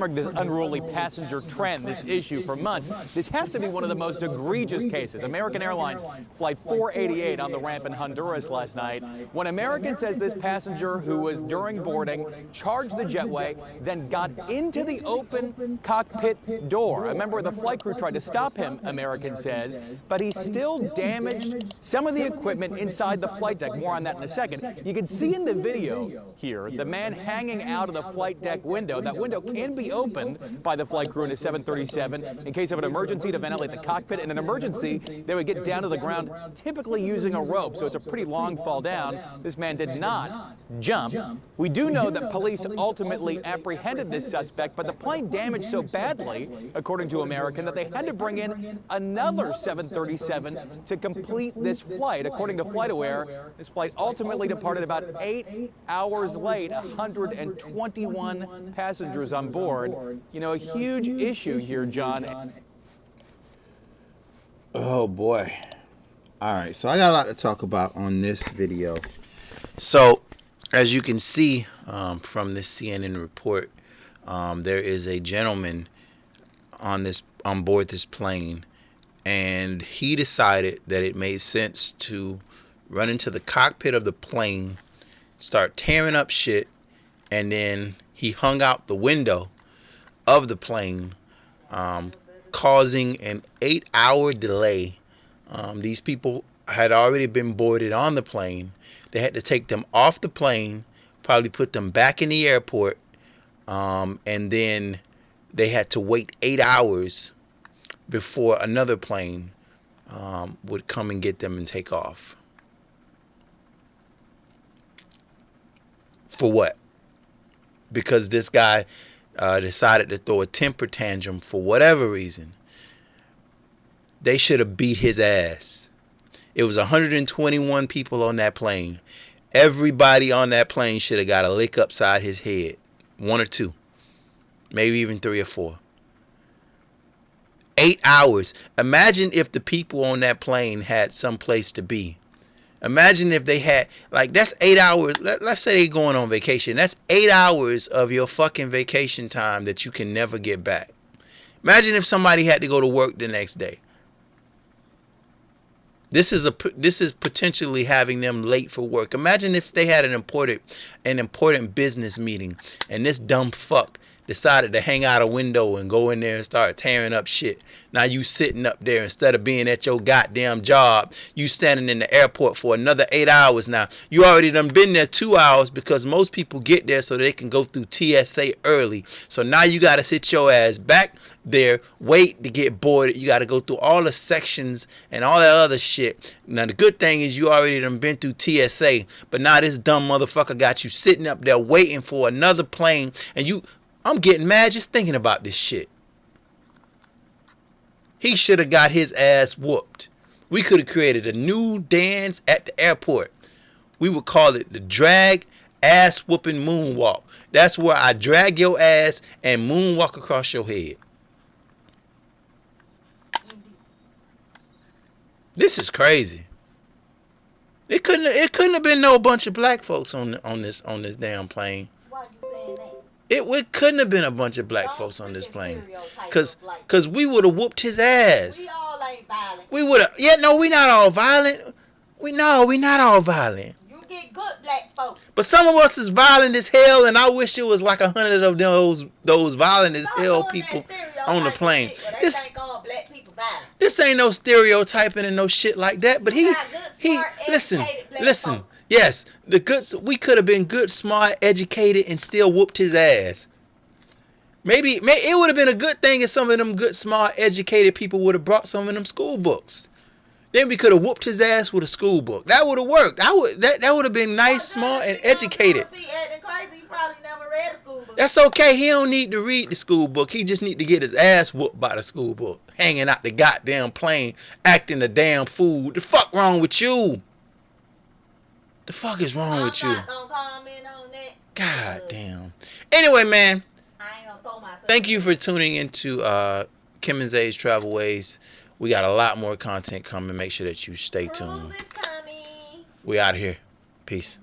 this unruly passenger trend, this issue for months. This has to be one of the most egregious cases. American Airlines Flight 488 on the ramp in Honduras last night, when American says this passenger who was during boarding charged the jetway, then got into the open cockpit door. A member of the flight crew tried to stop him, American says, but he still damaged some of the equipment inside the flight deck. More on that in a second. You can see in the video here the man hanging out of the flight deck window. That window can be opened by the flight crew in a 737 in case of an emergency to ventilate the cockpit. In an emergency, they would get down to the ground, typically using a rope, so it's a pretty long fall down. This man did not jump. We do know that police ultimately apprehended this suspect, but the plane damaged so badly, according to American, that they had to bring in another 737 to complete this flight. According to FlightAware, this flight ultimately departed about 8 hours late, 121 passengers on board. You know, a huge issue here, John. Oh boy. All right, so I got a lot to talk about on this video. So as you can see from this CNN report, there is a gentleman on board this plane, and he decided that it made sense to run into the cockpit of the plane, start tearing up shit, and then he hung out the window of the plane, causing an 8-hour delay. These people had already been boarded on the plane. They had to take them off the plane, probably put them back in the airport, and then they had to wait 8 hours before another plane would come and get them and take off. For what? Because this guy decided to throw a temper tantrum for whatever reason. They should have beat his ass. It was 121 people on that plane. Everybody on that plane should have got a lick upside his head. 1 or 2. Maybe even 3 or 4. 8 hours. Imagine if the people on that plane had some place to be. Imagine if they had, like, that's 8 hours. Let's say they're going on vacation. That's 8 hours of your fucking vacation time that you can never get back. Imagine if somebody had to go to work the next day. This is potentially having them late for work. Imagine if they had an important business meeting, and this dumb fuck decided to hang out a window and go in there and start tearing up shit. Now you sitting up there, instead of being at your goddamn job, you standing in the airport for another 8 hours. Now you already done been there 2 hours, because most people get there so they can go through TSA early. So now you got to sit your ass back there, wait to get boarded. You got to go through all the sections and all that other shit. Now the good thing is you already done been through TSA, but now this dumb motherfucker got you sitting up there waiting for another plane, and I'm getting mad just thinking about this shit. He should have got his ass whooped. We could have created a new dance at the airport. We would call it the drag ass whooping moonwalk. That's where I drag your ass and moonwalk across your head. This is crazy. It couldn't have been no bunch of black folks on this damn plane. Why you saying that? It couldn't have been a bunch of black folks on this plane. Cause we would have whooped his ass. We all ain't violent. We would have. Yeah, no, we not all violent. We not all violent. You get good black folks. But some of us is violent as hell, and I wish it was like 100 of those violent as hell people on the plane. This ain't no stereotyping and no shit like that. But he listen. Yes, we could have been good, smart, educated, and still whooped his ass. Maybe it would have been a good thing if some of them good, smart, educated people would have brought some of them school books. Then we could have whooped his ass with a school book. That would have worked. That would have been nice, smart, and educated. That's okay. He don't need to read the school book. He just need to get his ass whooped by the school book. Hanging out the goddamn plane, acting a damn fool. The fuck wrong with you? The fuck is wrong with you? I'm not gonna comment on that. God damn. Anyway, man. I ain't gonna throw myself. Thank you for tuning into Kim and Zay's Travel Ways. We got a lot more content coming. Make sure that you stay tuned. Cruise is coming. We out of here. Peace.